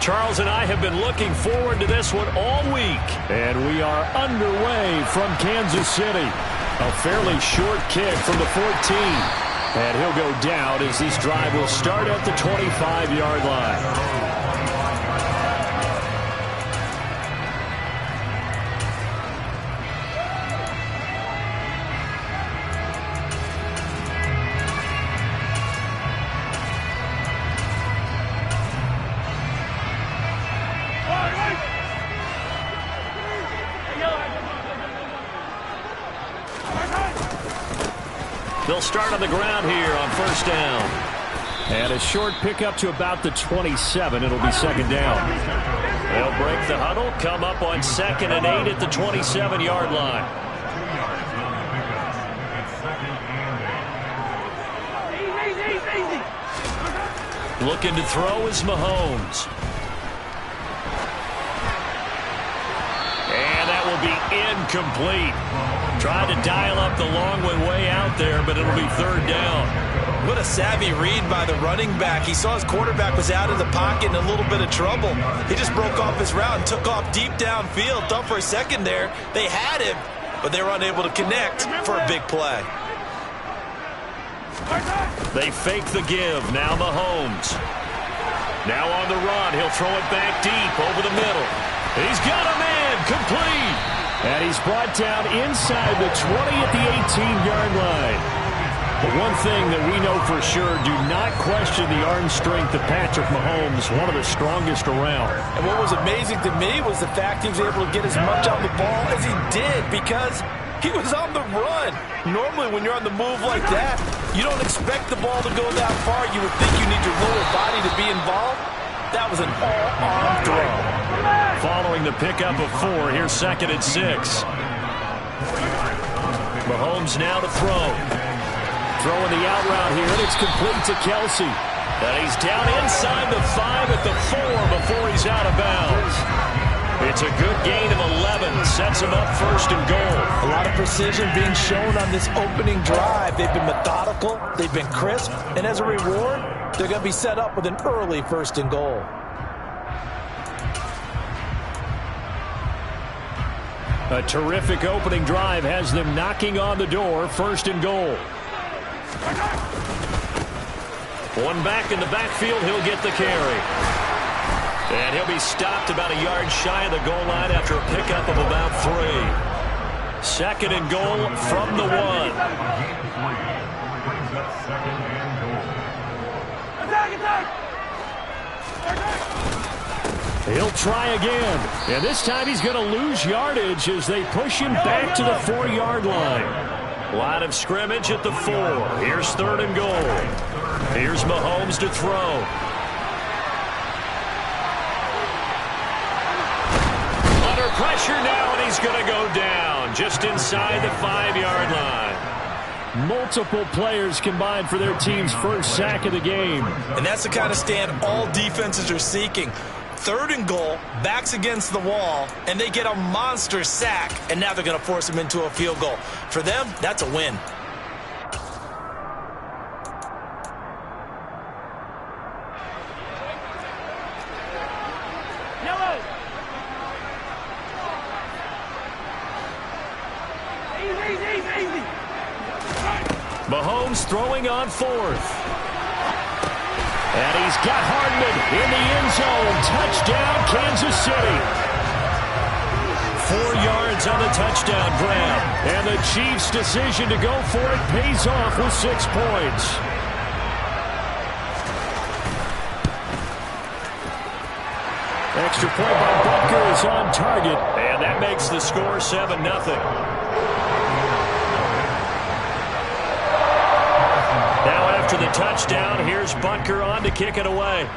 Charles and I have been looking forward to this one all week. And we are underway from Kansas City. A fairly short kick from the 14. And he'll go down as this drive will start at the 25-yard line. They'll start on the ground here on first down. And a short pickup to about the 27. It'll be second down. They'll break the huddle, come up on 2nd and 8 at the 27-yard line. Looking to throw is Mahomes. And that will be incomplete. Tried to dial up the long way out there, but it'll be third down. What a savvy read by the running back. He saw his quarterback was out of the pocket in a little bit of trouble. He just broke off his route and took off deep downfield. Thought for a second there they had him, but they were unable to connect for a big play. They fake the give. Now Mahomes. Now on the run. He'll throw it back deep over the middle. He's got a man. Complete. And he's brought down inside the 20 at the 18-yard line. But one thing that we know for sure, do not question the arm strength of Patrick Mahomes, one of the strongest around. And what was amazing to me was the fact he was able to get as much on the ball as he did because he was on the run. Normally when you're on the move like that, you don't expect the ball to go that far. You would think you need your lower body to be involved. That was an all-arm throw. Following the pickup of 4, here's 2nd and 6. Mahomes now to throw. Throwing the out route here, and it's complete to Kelsey. And he's down inside the 5 at the 4 before he's out of bounds. It's a good gain of 11. Sets him up 1st and goal. A lot of precision being shown on this opening drive. They've been methodical. They've been crisp. And as a reward, they're going to be set up with an early 1st and goal. A terrific opening drive has them knocking on the door. 1st and goal. One back in the backfield. He'll get the carry. And he'll be stopped about a yard shy of the goal line after a pickup of about 3. 2nd and goal from the 1. He'll try again. And this time he's going to lose yardage as they push him back to the 4-yard line. Line of scrimmage at the 4. Here's 3rd and goal. Here's Mahomes to throw. Under pressure now, and he's going to go down just inside the 5-yard line. Multiple players combined for their team's first sack of the game. And that's the kind of stand all defenses are seeking. 3rd and goal, backs against the wall, and they get a monster sack, and now they're going to force him into a field goal. For them, that's a win. Mahomes throwing on 4th. And he's got Hardman in the end zone. Touchdown, Kansas City. 4 yards on the touchdown grab. And the Chiefs' decision to go for it pays off with 6 points. Extra point by Butker is on target. And that makes the score 7-0. After the touchdown, here's Butker on to kick it away.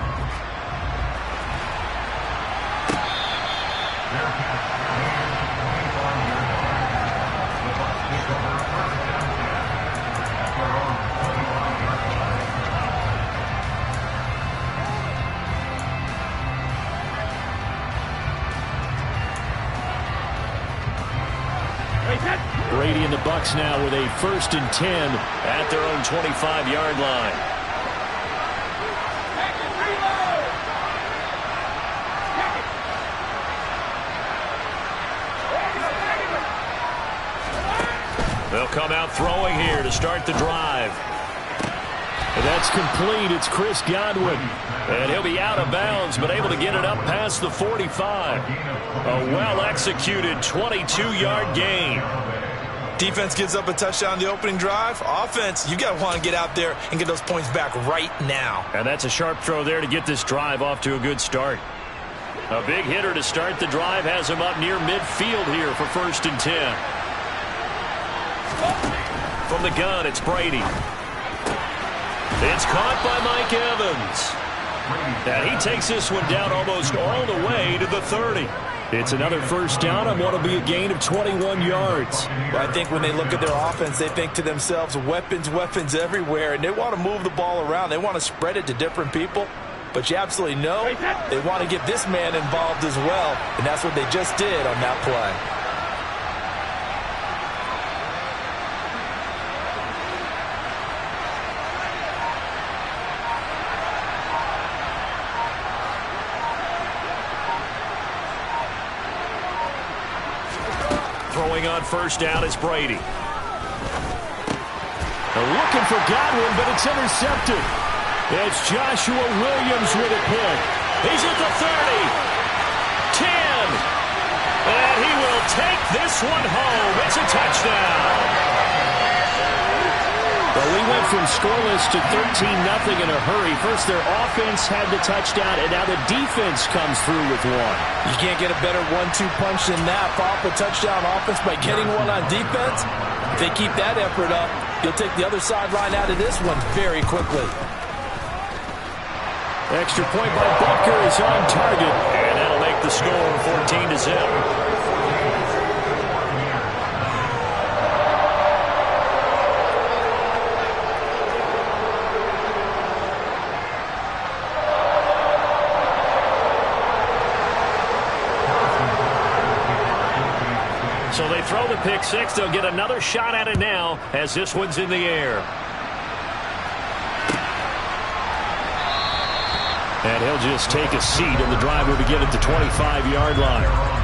Brady and the Bucs now with a 1st and 10 at their own 25-yard line. come out throwing here to start the drive. And that's complete. It's Chris Godwin. And he'll be out of bounds, but able to get it up past the 45. A well-executed 22-yard gain. Defense gives up a touchdown in the opening drive. Offense, you got to want to get out there and get those points back right now. And that's a sharp throw there to get this drive off to a good start. A big hitter to start the drive has him up near midfield here for 1st and 10. From the gun, it's Brady. It's caught by Mike Evans. And he takes this one down almost all the way to the 30. It's another first down and want to be a gain of 21 yards. Well, I think when they look at their offense, they think to themselves, weapons, weapons everywhere, and they want to move the ball around. They want to spread it to different people. But you absolutely know they want to get this man involved as well, and that's what they just did on that play. Throwing on first down is Brady. They're looking for Godwin, but it's intercepted. It's Joshua Williams with a pick. He's at the 30. 10. And he will take this one home. It's a touchdown. Well, we went from scoreless to 13-0 in a hurry. First, their offense had the touchdown, and now the defense comes through with one. You can't get a better 1-2 punch than that. Pop a touchdown offense by getting one on defense. If they keep that effort up, you'll take the other sideline out of this one very quickly. Extra point by Butker is on target. And that'll make the score 14-0. So they throw the pick six. They'll get another shot at it now as this one's in the air. And he'll just take a seat, and the drive will begin at the 25-yard line.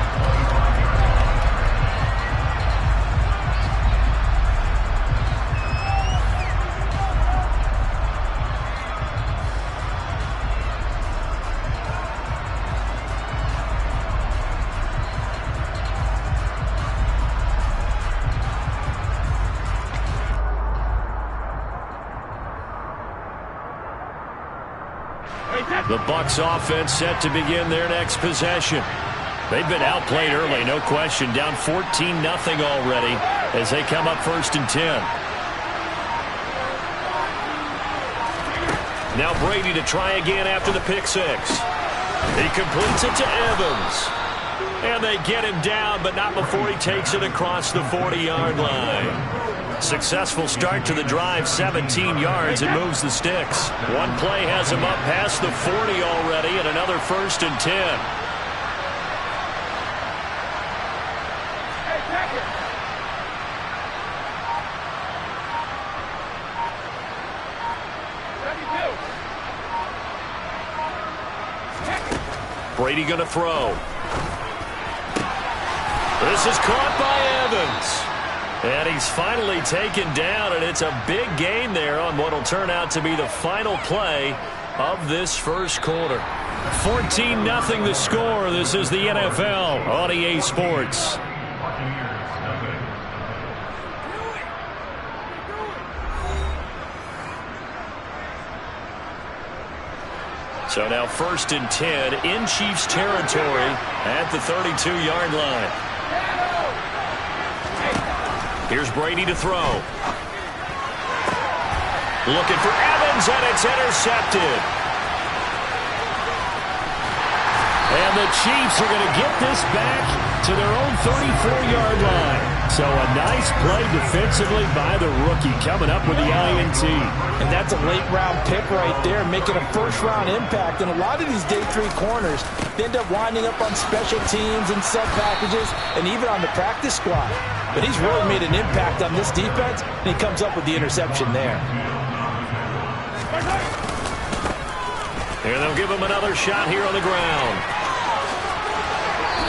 The Bucs offense set to begin their next possession. They've been outplayed early, no question. Down 14-0 already as they come up 1st and 10. Now Brady to try again after the pick six. He completes it to Evans. And they get him down, but not before he takes it across the 40-yard line. Successful start to the drive, 17 yards, and moves the sticks. One play has him up past the 40 already, and another 1st and 10. Brady going to throw. This is caught by Evans. And he's finally taken down, and it's a big gain there on what will turn out to be the final play of this first quarter. 14-0 the score. This is the NFL on EA Sports. So now 1st and 10 in Chiefs territory at the 32-yard line. Here's Brady to throw. Looking for Evans, and it's intercepted. And the Chiefs are going to get this back to their own 34-yard line. So a nice play defensively by the rookie coming up with the INT. And that's a late-round pick right there, making a first-round impact. And a lot of these day 3 corners, they end up winding up on special teams and sub-packages and even on the practice squad. But he's really made an impact on this defense, and he comes up with the interception there. And they'll give him another shot here on the ground.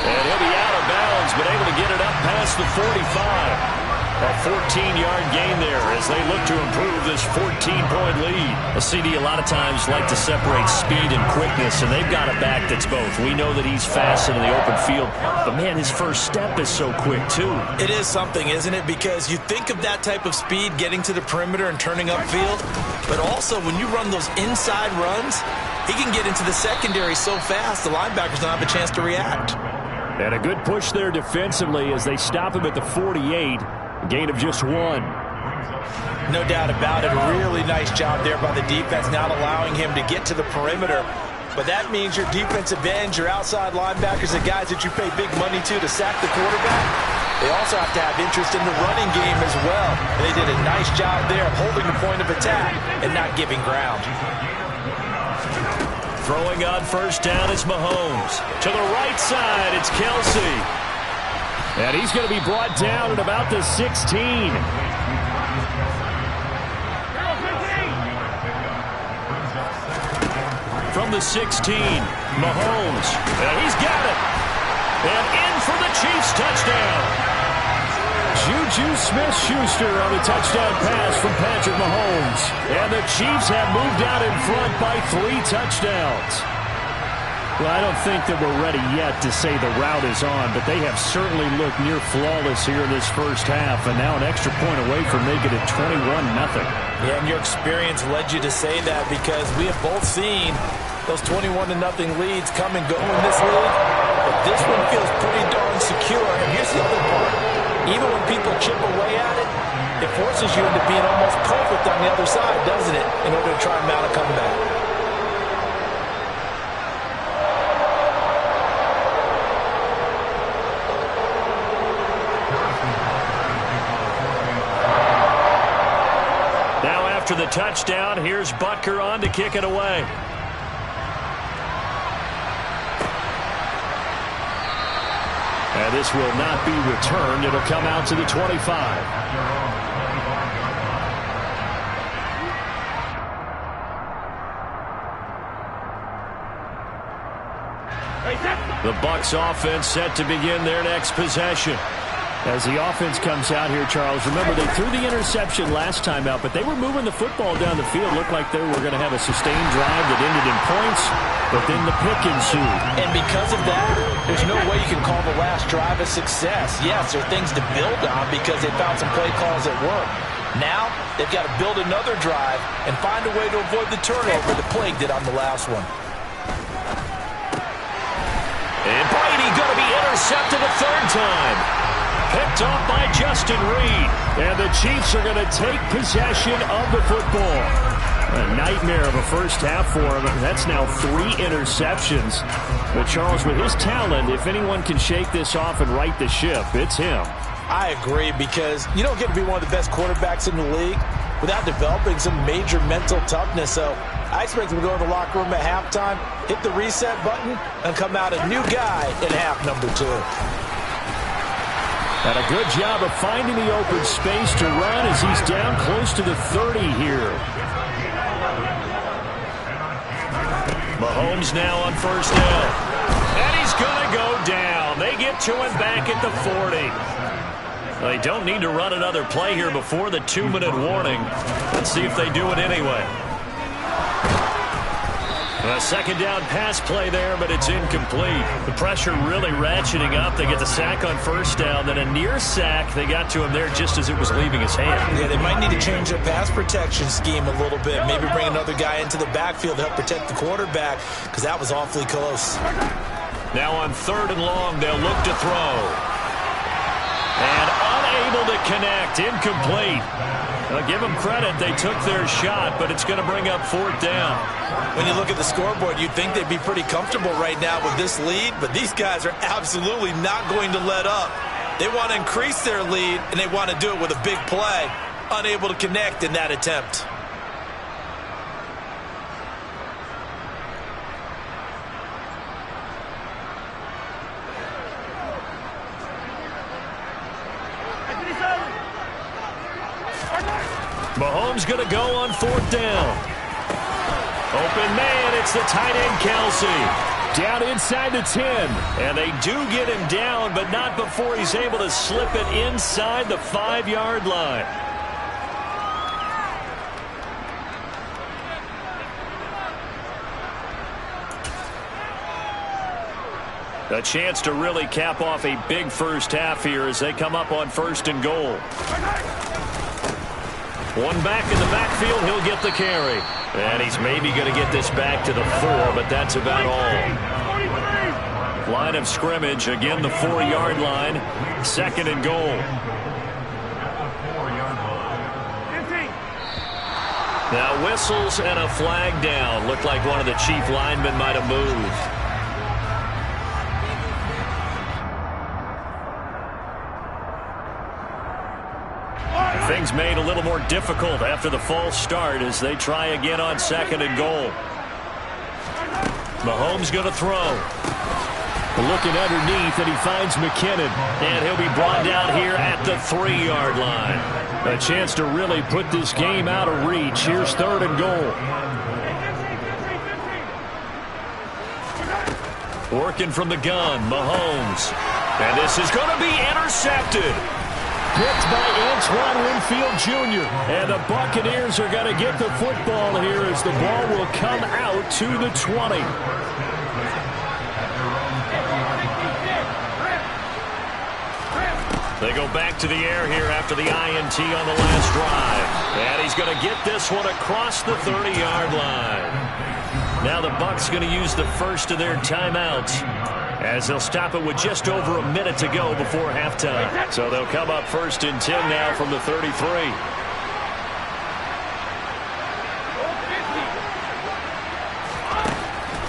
And he'll be out of bounds, but able to get it up past the 45. A 14-yard gain there as they look to improve this 14-point lead. Well, CD, a lot of times like to separate speed and quickness, and they've got a back that's both. We know that he's fast in the open field, but, man, his first step is so quick, too. It is something, isn't it? Because you think of that type of speed getting to the perimeter and turning upfield, but also when you run those inside runs, he can get into the secondary so fast the linebackers don't have a chance to react. And a good push there defensively as they stop him at the 48. A gain of just 1. No doubt about it. A really nice job there by the defense, not allowing him to get to the perimeter. But that means your defensive ends, your outside linebackers, the guys that you pay big money to sack the quarterback, they also have to have interest in the running game as well. And they did a nice job there of holding the point of attack and not giving ground. Throwing on first down is Mahomes. To the right side, it's Kelsey. And he's going to be brought down at about the 16. From the 16, Mahomes. And he's got it. And in for the Chiefs touchdown. Juju Smith-Schuster on the touchdown pass from Patrick Mahomes. And the Chiefs have moved out in front by 3 touchdowns. Well, I don't think that we're ready yet to say the route is on, but they have certainly looked near flawless here in this first half, and now an extra point away from making it 21-0. Yeah, and your experience led you to say that because we have both seen those 21-0 leads come and go in this league, but this one feels pretty darn secure. And here's the other part. Even when people chip away at it, it forces you into being almost perfect on the other side, doesn't it, in order to try and mount a comeback. Now after the touchdown, here's Butker on to kick it away. And this will not be returned. It'll come out to the 25. The Bucs offense set to begin their next possession. As the offense comes out here, Charles, remember they threw the interception last time out, but they were moving the football down the field. Looked like they were going to have a sustained drive that ended in points, but then the pick ensued. And because of that, there's no way you can call the last drive a success. Yes, there are things to build on because they found some play calls that work. Now, they've got to build another drive and find a way to avoid the turnover that plagued it on the last one. And Brady going to be intercepted a third time. Picked off by Justin Reed. And the Chiefs are going to take possession of the football. A nightmare of a first half for him. That's now 3 interceptions. But Charles, with his talent, if anyone can shake this off and right the ship, it's him. I agree, because you don't get to be one of the best quarterbacks in the league without developing some major mental toughness. So I expect him to go in the locker room at halftime, hit the reset button, and come out a new guy in half number 2. And a good job of finding the open space to run as he's down close to the 30 here. Mahomes now on first down. And he's going to go down. They get to him back at the 40. They don't need to run another play here before the 2-minute warning. Let's see if they do it anyway. A second down pass play there, but it's incomplete. The pressure really ratcheting up. They get the sack on first down, then a near sack. They got to him there just as it was leaving his hand. Yeah, they might need to change their pass protection scheme a little bit. Maybe bring another guy into the backfield to help protect the quarterback, because that was awfully close. Now on 3rd and long, they'll look to throw. And unable to connect. Incomplete. I'll give them credit. They took their shot, but it's going to bring up 4th down. When you look at the scoreboard, you'd think they'd be pretty comfortable right now with this lead, but these guys are absolutely not going to let up. They want to increase their lead, and they want to do it with a big play. Unable to connect in that attempt. Mahomes going to go on 4th down. Open man, it's the tight end Kelsey. Down inside the 10. And they do get him down, but not before he's able to slip it inside the 5-yard line. A chance to really cap off a big first half here as they come up on 1st and goal. One back in the backfield, he'll get the carry. And he's maybe going to get this back to the 4, but that's about all. Line of scrimmage, again the 4-yard line. 2nd and goal. Now whistles and a flag down. Looked like one of the Chief linemen might have moved. Things made a little more difficult after the false start as they try again on 2nd and goal. Mahomes going to throw. Looking underneath, and he finds McKinnon. And he'll be brought down here at the 3-yard line. A chance to really put this game out of reach. Here's 3rd and goal. Working from the gun, Mahomes. And this is going to be intercepted. Picked by Antoine Winfield Jr. And the Buccaneers are going to get the football here as the ball will come out to the 20. They go back to the air here after the INT on the last drive. And he's going to get this one across the 30-yard line. Now the Bucs going to use the first of their timeouts as they'll stop it with just over a minute to go before halftime. So they'll come up 1st and 10 now from the 33.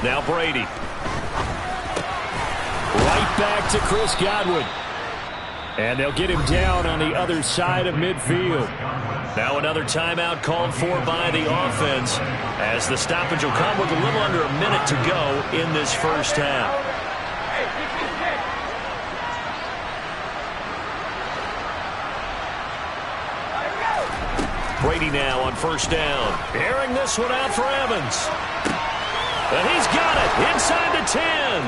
Now Brady. Right back to Chris Godwin. And they'll get him down on the other side of midfield. Now another timeout called for by the offense as the stoppage will come with a little under a minute to go in this first half. Brady now on 1st down. Airing this one out for Evans. And he's got it inside the 10.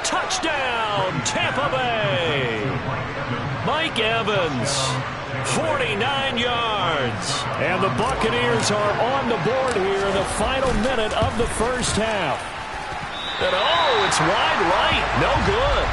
Touchdown, Tampa Bay. Mike Evans, 49 yards. And the Buccaneers are on the board here in the final minute of the first half. And oh, it's wide right. No good.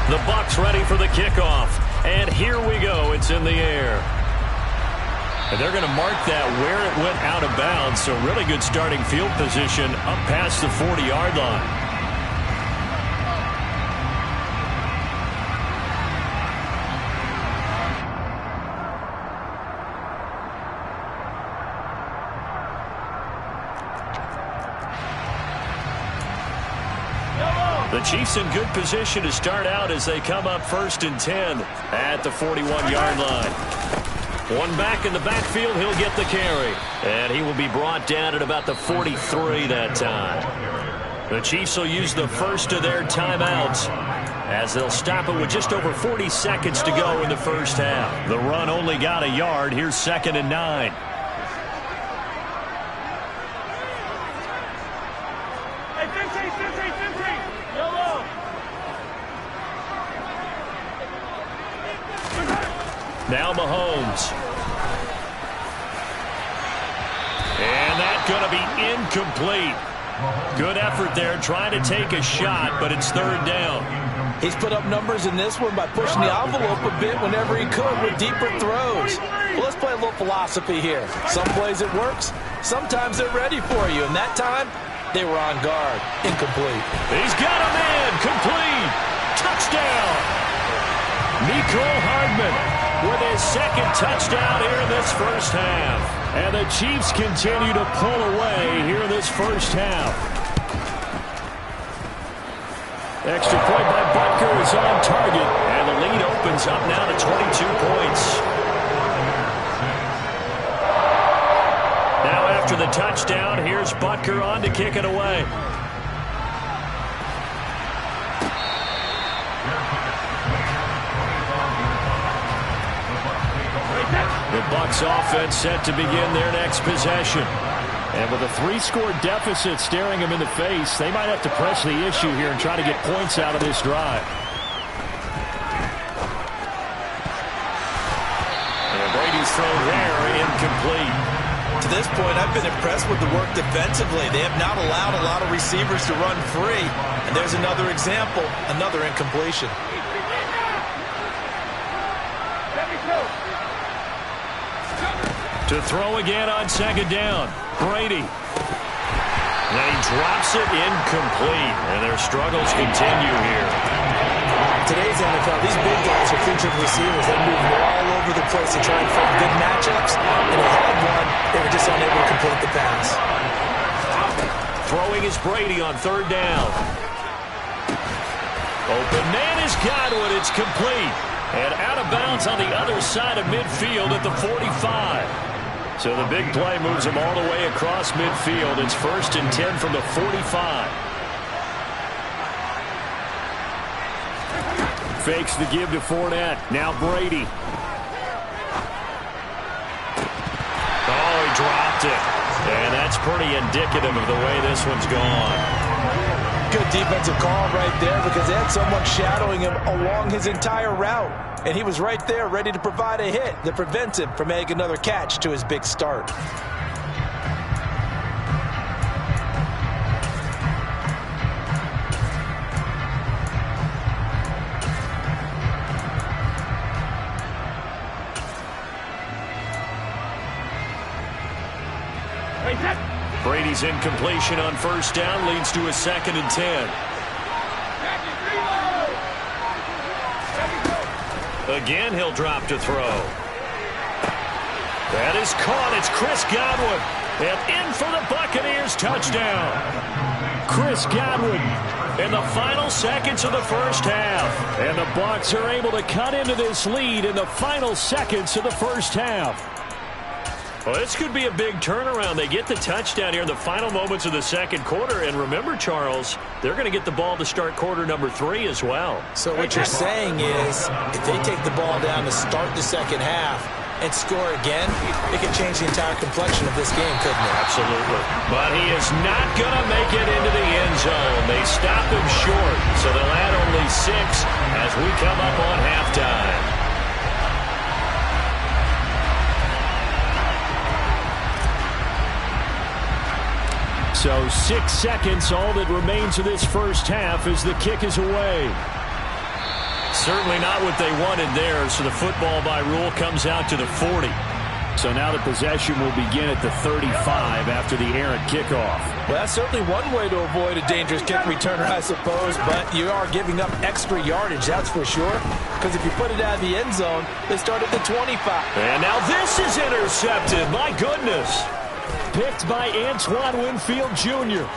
The Bucs ready for the kickoff. And here we go. It's in the air. And they're going to mark that where it went out of bounds. So really good starting field position up past the 40-yard line. The Chiefs in good position to start out as they come up 1st and 10 at the 41-yard line. One back in the backfield, he'll get the carry. And he will be brought down at about the 43 that time. The Chiefs will use the first of their timeouts as they'll stop it with just over 40 seconds to go in the first half. The run only got a yard. Here's 2nd and 9. Now Mahomes. And that's going to be incomplete. Good effort there trying to take a shot, but it's 3rd down. He's put up numbers in this one by pushing the envelope a bit whenever he could with deeper throws. Well, let's play a little philosophy here. Some plays it works. Sometimes they're ready for you. And that time, they were on guard. Incomplete. He's got a man. Complete. Touchdown. Mecole Hardman with his 2nd touchdown here in this first half. And the Chiefs continue to pull away here in this first half. Extra point by Butker is on target. And the lead opens up now to 22 points. Now after the touchdown, here's Butker on to kick it away. Bucs offense set to begin their next possession. And with a 3-score deficit staring them in the face, they might have to press the issue here and try to get points out of this drive. And Brady's throw there, incomplete. To this point, I've been impressed with the work defensively. They have not allowed a lot of receivers to run free. And there's another example, another incompletion. To throw again on second down, Brady. And he drops it incomplete. And their struggles continue here. Today's NFL, these big guys are featured receivers. They move all over the place to try and find good matchups. And they had one, they were just unable to complete the pass. Throwing is Brady on third down. Open man is Godwin. It's complete. And out of bounds on the other side of midfield at the 45. So the big play moves him all the way across midfield. It's 1st and 10 from the 45. Fakes the give to Fournette. Now Brady. Oh, he dropped it. And that's pretty indicative of the way this one's gone. Good defensive call right there because they had someone shadowing him along his entire route. And he was right there ready to provide a hit that prevents him from making another catch to his big start. Brady's incompletion on first down leads to a 2nd and 10. Again, he'll drop to throw. That is caught. It's Chris Godwin. And in for the Buccaneers touchdown. Chris Godwin in the final seconds of the first half. And the Bucs are able to cut into this lead in the final seconds of the first half. Well, this could be a big turnaround. They get the touchdown here in the final moments of the second quarter. And remember, Charles, they're going to get the ball to start quarter number 3 as well. So what you're saying is if they take the ball down to start the second half and score again, it could change the entire complexion of this game, couldn't it? Absolutely. But he is not going to make it into the end zone. They stop him short, so they'll add only 6 as we come up on halftime. So 6 seconds, all that remains of this first half as the kick is away. Certainly not what they wanted there, so the football by rule comes out to the 40. So now the possession will begin at the 35 after the errant kickoff. Well, that's certainly one way to avoid a dangerous kick returner, I suppose, but you are giving up extra yardage, that's for sure, because if you put it out of the end zone, they start at the 25. And now this is intercepted. My goodness. Picked by Antoine Winfield Jr.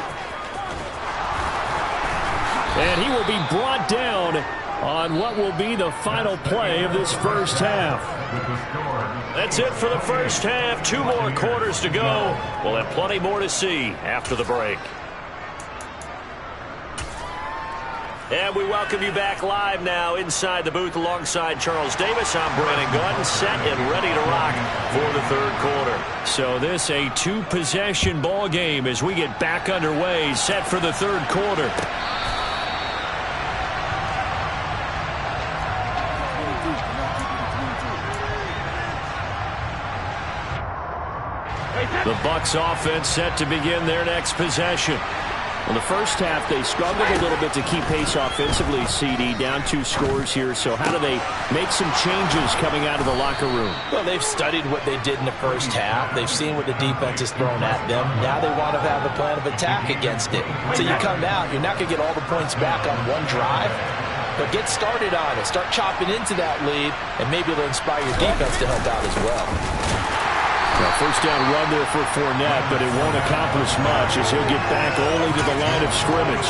And he will be brought down on what will be the final play of this first half. That's it for the first half. 2 more quarters to go. We'll have plenty more to see after the break. And we welcome you back live now inside the booth alongside Charles Davis. I'm Brandon Gaudin, set and ready to rock for the third quarter. So this a 2-possession ball game as we get back underway, set for the third quarter. The Bucs offense set to begin their next possession. In the first half, they struggled a little bit to keep pace offensively, CD, down 2 scores here. So how do they make some changes coming out of the locker room? Well, they've studied what they did in the first half. They've seen what the defense has thrown at them. Now they want to have a plan of attack against it. So you come out, you're not going to get all the points back on one drive, but get started on it. Start chopping into that lead, and maybe it'll inspire your defense to help out as well. Well, first down run there for Fournette, but it won't accomplish much as he'll get back only to the line of scrimmage.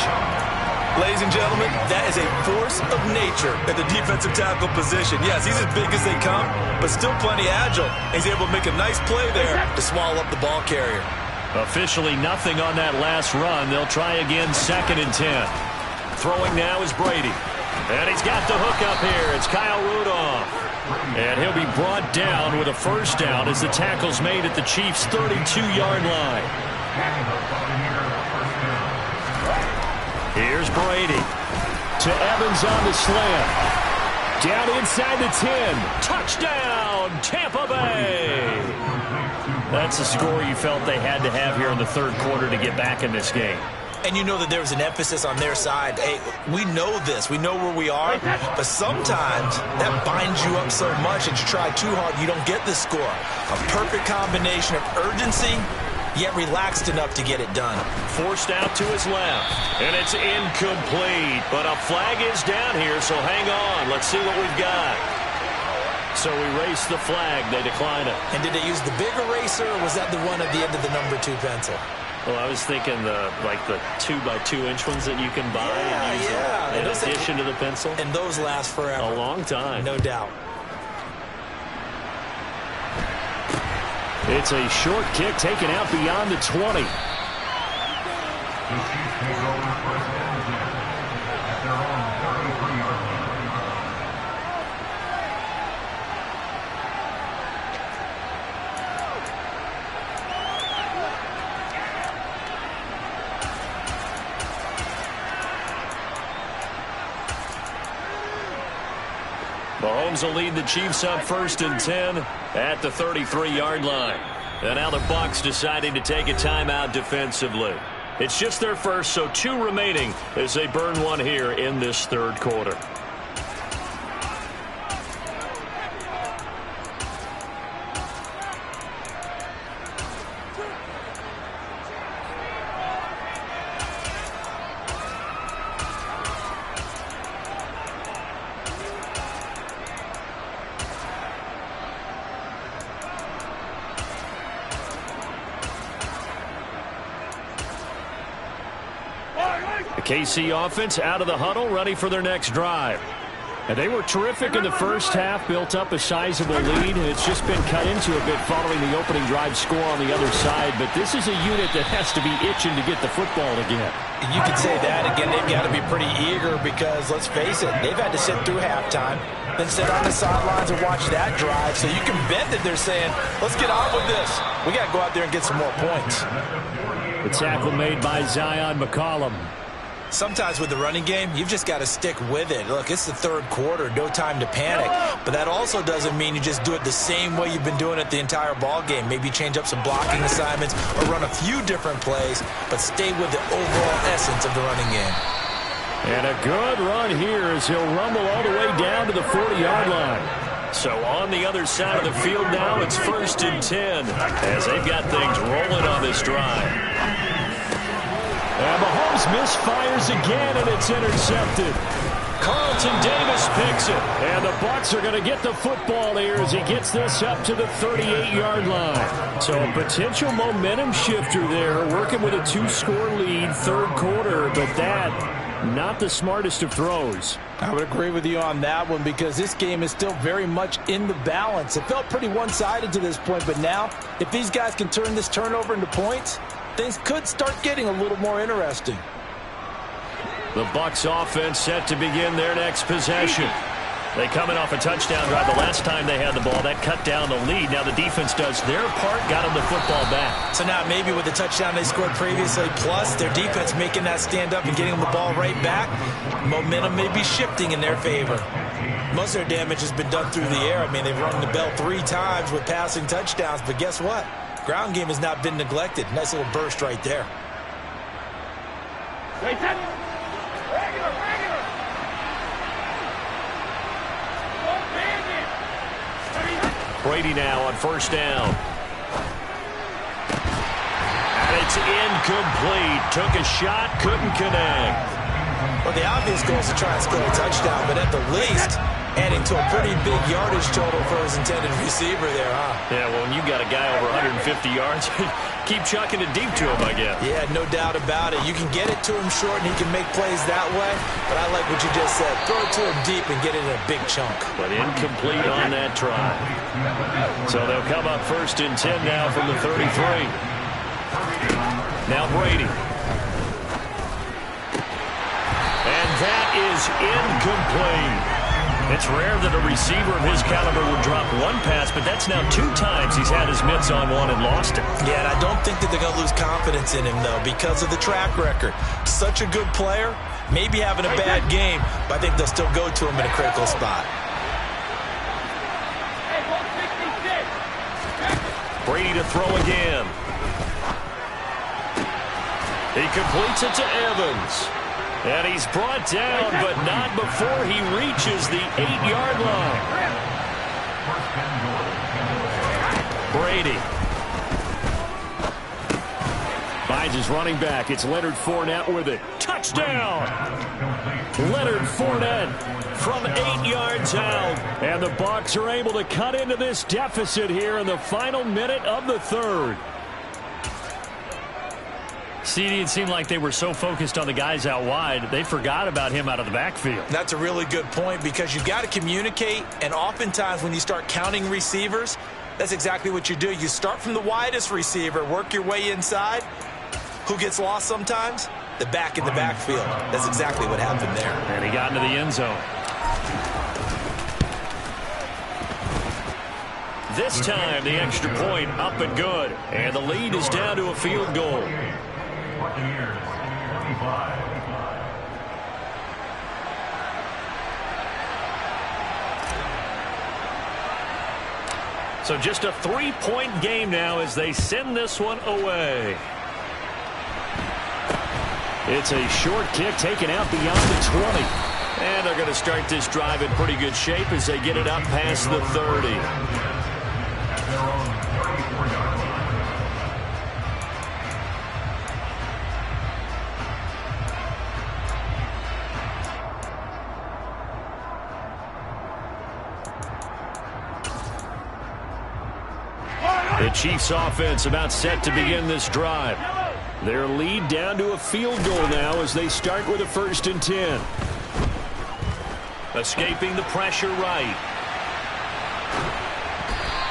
Ladies and gentlemen, that is a force of nature at the defensive tackle position. Yes, he's as big as they come, but still plenty agile. He's able to make a nice play there to swallow up the ball carrier. Officially nothing on that last run. They'll try again 2nd and 10. Throwing now is Brady. And he's got the hook up here. It's Kyle Rudolph. And he'll be brought down with a first down as the tackle's made at the Chiefs' 32-yard line. Here's Brady. To Evans on the slant. Down inside the 10. Touchdown, Tampa Bay. That's the score you felt they had to have here in the third quarter to get back in this game. And you know that there was an emphasis on their side. Hey, we know this. We know where we are. But sometimes that binds you up so much that you try too hard, you don't get the score. A perfect combination of urgency, yet relaxed enough to get it done. Forced out to his left. And it's incomplete. But a flag is down here, so hang on. Let's see what we've got. So we race the flag. They decline it. And did they use the big eraser, or was that the one at the end of the number 2 pencil? Well, I was thinking the 2x2-inch ones that you can buy and use in addition to the pencil. And those last forever. A long time. No doubt. It's a short kick taken out beyond the 20. Mahomes will lead the Chiefs up 1st and 10 at the 33-yard line. And now the Bucs deciding to take a timeout defensively. It's just their first, so 2 remaining as they burn one here in this third quarter. The KC offense out of the huddle, ready for their next drive. And they were terrific in the first half, built up a sizable lead, and it's just been cut into a bit following the opening drive score on the other side. But this is a unit that has to be itching to get the football again. And you could say that again. They've got to be pretty eager because, let's face it, they've had to sit through halftime, then sit on the sidelines and watch that drive. So you can bet that they're saying, let's get on with this. We got to go out there and get some more points. The tackle made by Zion McCollum. Sometimes with the running game, you've just got to stick with it. Look, it's the third quarter, no time to panic. But that also doesn't mean you just do it the same way you've been doing it the entire ball game. Maybe change up some blocking assignments or run a few different plays, but stay with the overall essence of the running game. And a good run here as he'll rumble all the way down to the 40-yard line. So on the other side of the field now, it's 1st and 10 as they've got things rolling on this drive. And Mahomes misfires again, and it's intercepted. Carlton Davis picks it. And the Bucs are going to get the football here as he gets this up to the 38-yard line. So a potential momentum shifter there, working with a 2-score lead, third quarter, but that, not the smartest of throws. I would agree with you on that one because this game is still very much in the balance. It felt pretty one-sided to this point, but now, if these guys can turn this turnover into points, things could start getting a little more interesting. The Bucs offense set to begin their next possession. They coming off a touchdown drive the last time they had the ball. That cut down the lead. Now the defense does their part, got them the football back. So now maybe with the touchdown they scored previously, plus their defense making that stand up and getting them the ball right back, momentum may be shifting in their favor. Most of their damage has been done through the air. I mean, they've rung the bell 3 times with passing touchdowns, but guess what? Ground game has not been neglected. Nice little burst right there. Brady now on 1st down. And it's incomplete. Took a shot, couldn't connect. Well, the obvious goal is to try and score a touchdown, but at the least, adding to a pretty big yardage total for his intended receiver there, huh? Yeah, well, when you got a guy over 150 yards, keep chucking it deep to him, I guess. Yeah, no doubt about it. You can get it to him short, and he can make plays that way. But I like what you just said. Throw it to him deep and get it in a big chunk. But incomplete on that try. So they'll come up 1st and 10 now from the 33. Now Brady. And that is incomplete. It's rare that a receiver of his caliber would drop one pass, but that's now 2 times he's had his mitts on one and lost it. Yeah, and I don't think that they're going to lose confidence in him, though, because of the track record. Such a good player, maybe having a bad game, but I think they'll still go to him in a critical spot. Brady to throw again. He completes it to Evans. And he's brought down, but not before he reaches the 8-yard line. Brady finds his running back. It's Leonard Fournette with it. Touchdown! Leonard Fournette from 8 yards out. And the Bucs are able to cut into this deficit here in the final minute of the third. CD, it seemed like they were so focused on the guys out wide, they forgot about him out of the backfield. That's a really good point because you've got to communicate, and oftentimes when you start counting receivers, that's exactly what you do. You start from the widest receiver, work your way inside. Who gets lost sometimes? The back in the backfield. That's exactly what happened there. And he got into the end zone. This time, the extra point up and good. And the lead is down to a field goal. So just a 3-point game now as they send this one away. It's a short kick taken out beyond the 20. And they're going to start this drive in pretty good shape as they get it up past the 30. The Chiefs offense about set to begin this drive. Their lead down to a field goal now as they start with a 1st and 10. Escaping the pressure right.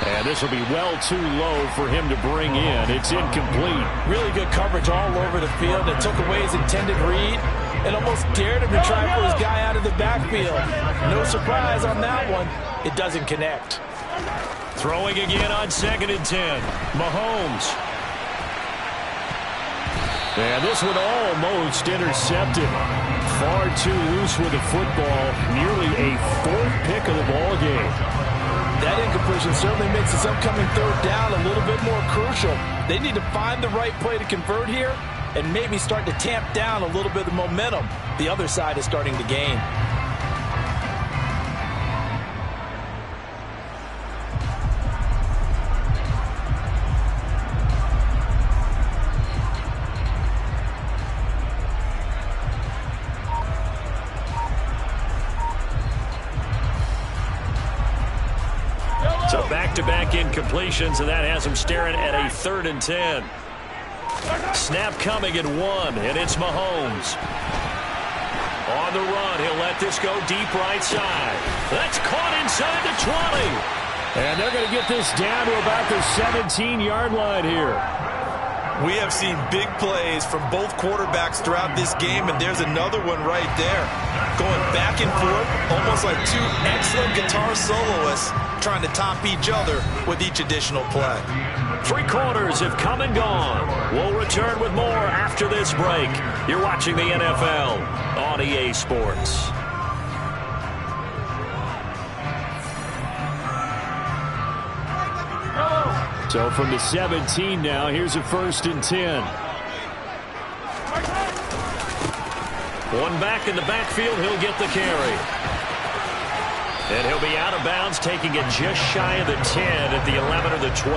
And this will be well too low for him to bring in. It's incomplete. Really good coverage all over the field. It took away his intended read and almost dared him to try and pull his guy out of the backfield. No surprise on that one. It doesn't connect. Throwing again on 2nd and 10. Mahomes. And this one almost intercepted. Far too loose with the football. Nearly a 4th pick of the ball game. That incompletion certainly makes this upcoming 3rd down a little bit more crucial. They need to find the right play to convert here and maybe start to tamp down a little bit of momentum the other side is starting to gain. So back-to-back incompletions, and that has him staring at a 3rd and 10. Snap coming at 1, and it's Mahomes. On the run, he'll let this go deep right side. That's caught inside the 20. And they're going to get this down to about the 17-yard line here. We have seen big plays from both quarterbacks throughout this game, and there's another one right there. Going back and forth, almost like 2 excellent guitar soloists trying to top each other with each additional play. 3 quarters have come and gone. We'll return with more after this break. You're watching the NFL on EA Sports. So from the 17 now, here's a 1st and 10. One back in the backfield, he'll get the carry. And he'll be out of bounds, taking it just shy of the 10 at the 11 or the 12.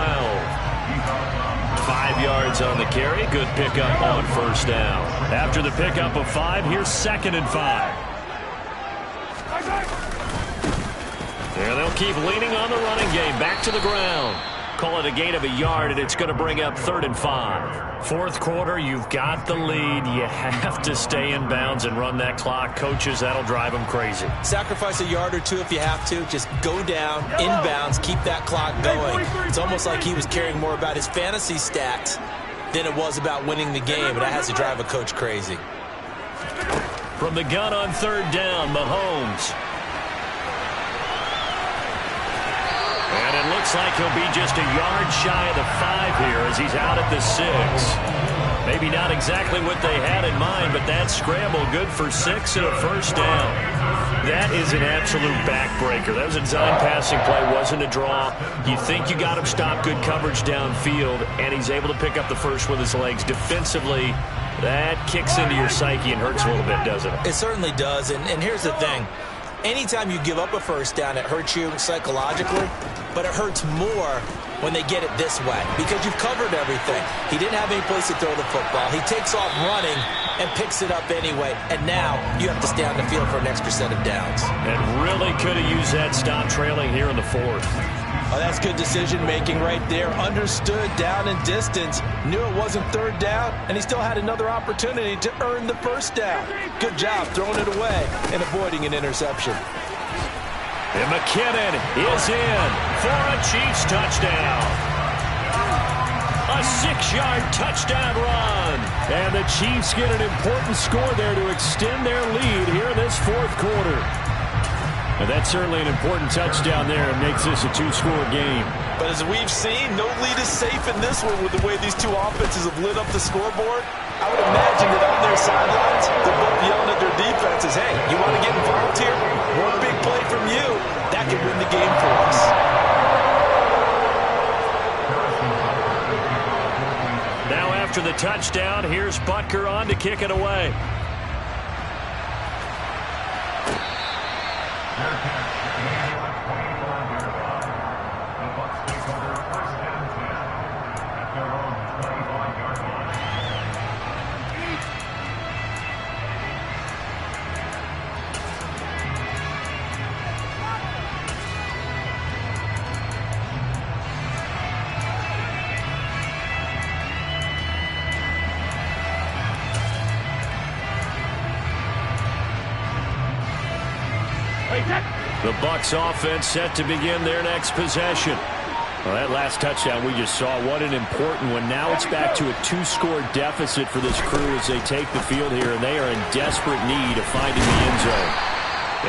5 yards on the carry. Good pickup on 1st down. After the pickup of 5, here's 2nd and 5. And they'll keep leaning on the running game. Back to the ground. Call it a gain of a yard, and it's going to bring up 3rd and 5. 4th quarter, you've got the lead. You have to stay in bounds and run that clock. Coaches, that'll drive them crazy. Sacrifice a yard or 2 if you have to. Just go down, inbounds, keep that clock going. It's almost like he was caring more about his fantasy stats than it was about winning the game, and that has to drive a coach crazy. From the gun on third down, Mahomes. And it looks like he'll be just a yard shy of the 5 here as he's out at the 6. Maybe not exactly what they had in mind, but that scramble good for 6 and a first down. That is an absolute backbreaker. That was a design passing play, wasn't a draw. You think you got him stopped, good coverage downfield, and he's able to pick up the first with his legs. Defensively, that kicks into your psyche and hurts a little bit, doesn't it? It certainly does, and here's the thing. Anytime you give up a first down, it hurts you psychologically, but it hurts more when they get it this way because you've covered everything. He didn't have any place to throw the football. He takes off running and picks it up anyway, and now you have to stay on the field for an extra set of downs. And really could have used that stop trailing here in the 4th. Oh, that's good decision-making right there. Understood down and distance. Knew it wasn't third down, and he still had another opportunity to earn the first down. Good job throwing it away and avoiding an interception. And McKinnon is in for a Chiefs touchdown. A 6-yard touchdown run. And the Chiefs get an important score there to extend their lead here in this 4th quarter. And that's certainly an important touchdown there. It makes this a 2-score game. But as we've seen, no lead is safe in this one with the way these two offenses have lit up the scoreboard. I would imagine that on their sidelines, they're both yelling at their defenses, hey, you want to get involved here? One big play from you, that could win the game for us. Now after the touchdown, here's Butker on to kick it away. The Bucs offense set to begin their next possession. Well, that last touchdown we just saw, what an important one. Now it's back to a 2-score deficit for this crew as they take the field here, and they are in desperate need of finding the end zone.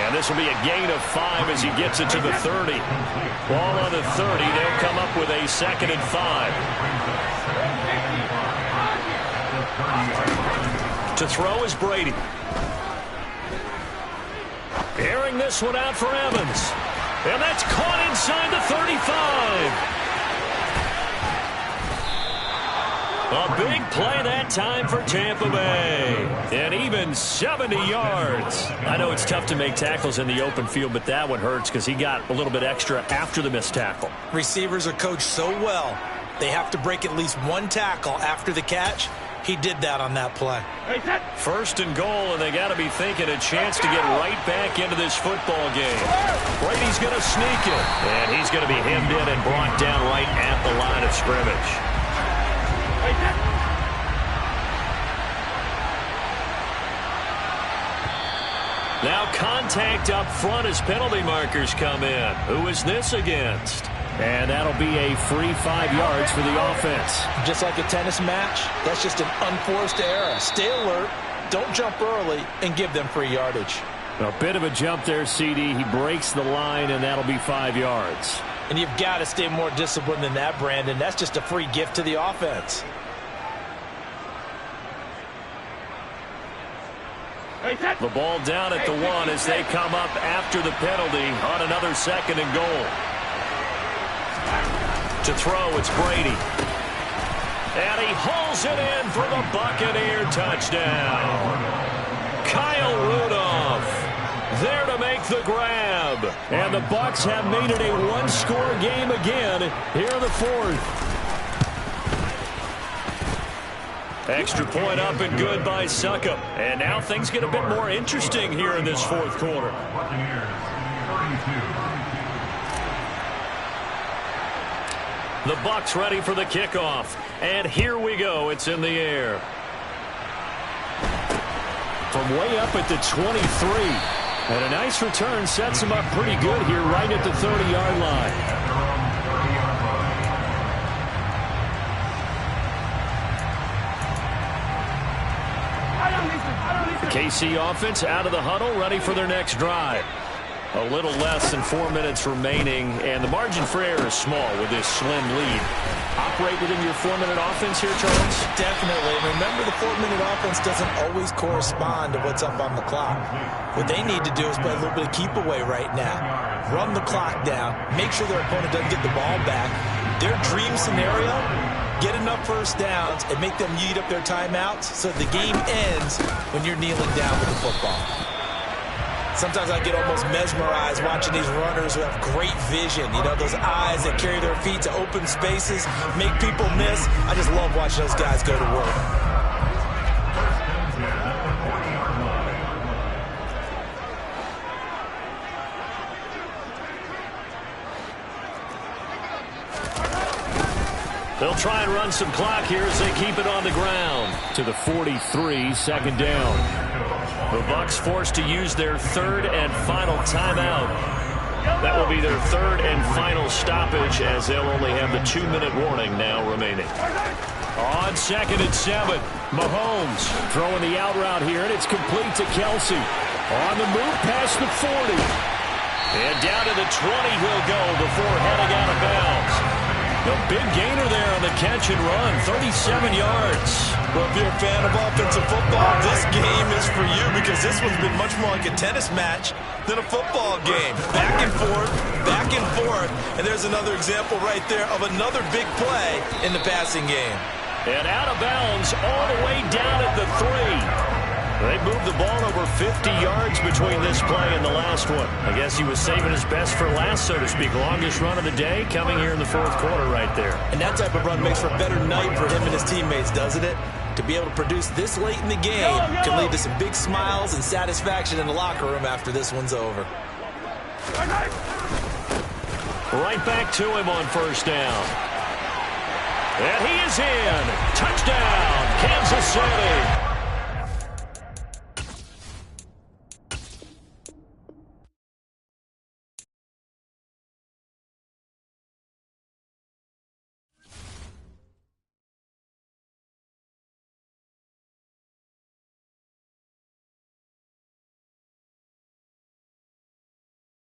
And this will be a gain of 5 as he gets it to the 30. Ball on the 30. They'll come up with a 2nd and 5. To throw is Brady. Airing this one out for Evans. And that's caught inside the 35. A big play that time for Tampa Bay. And even 70 yards. I know it's tough to make tackles in the open field, but that one hurts because he got a little bit extra after the missed tackle. Receivers are coached so well, they have to break at least one tackle after the catch. He did that on that play. 1st and goal, and they got to be thinking a chance to get right back into this football game. Brady's going to sneak it, and he's going to be hemmed in and brought down right at the line of scrimmage. Now contact up front as penalty markers come in. Who is this against? And that'll be a free 5 yards for the offense. Just like a tennis match, that's just an unforced error. Stay alert, don't jump early, and give them free yardage. A bit of a jump there, CD. He breaks the line, and that'll be 5 yards. And you've got to stay more disciplined than that, Brandon. That's just a free gift to the offense. The ball down at the 1 as they come up after the penalty on another 2nd and goal. To throw, it's Brady. And he hauls it in for the Buccaneer touchdown. Kyle Rudolph there to make the grab. And the Bucs have made it a 1-score game again here in the 4th. Extra point up and good by Succop. And now things get a bit more interesting here in this 4th quarter. The Bucs ready for the kickoff. And here we go. It's in the air. From way up at the 23. And a nice return sets him up pretty good here right at the 30-yard line. KC offense out of the huddle, ready for their next drive. A little less than 4 minutes remaining, and the margin for error is small with this slim lead. Operate within your 4-minute offense here, Charles? Definitely. Remember, the 4-minute offense doesn't always correspond to what's up on the clock. What they need to do is play a little bit of keep away right now. Run the clock down. Make sure their opponent doesn't get the ball back. Their dream scenario, get enough first downs and make them eat up their timeouts so the game ends when you're kneeling down with the football. Sometimes I get almost mesmerized watching these runners who have great vision. You know, those eyes that carry their feet to open spaces, make people miss. I just love watching those guys go to work. They'll try and run some clock here as they keep it on the ground. To the 43, second down. The Bucs forced to use their third and final timeout. That will be their third and final stoppage as they'll only have the 2-minute warning now remaining. On 2nd and 7, Mahomes throwing the out route here, and it's complete to Kelsey. On the move past the 40. And down to the 20 he'll go before heading out of bounds. A big gainer there on the catch and run, 37 yards. Well, if you're a fan of offensive football, this game is for you because this one's been much more like a tennis match than a football game. Back and forth, and there's another example right there of another big play in the passing game. And out of bounds all the way down at the 3. They moved the ball over 50 yards between this play and the last one. I guess he was saving his best for last, so to speak. Longest run of the day coming here in the 4th quarter right there. And that type of run makes for a better night for him and his teammates, doesn't it? To be able to produce this late in the game can lead to some big smiles and satisfaction in the locker room after this one's over. Right back to him on first down. And he is in. Touchdown, Kansas City.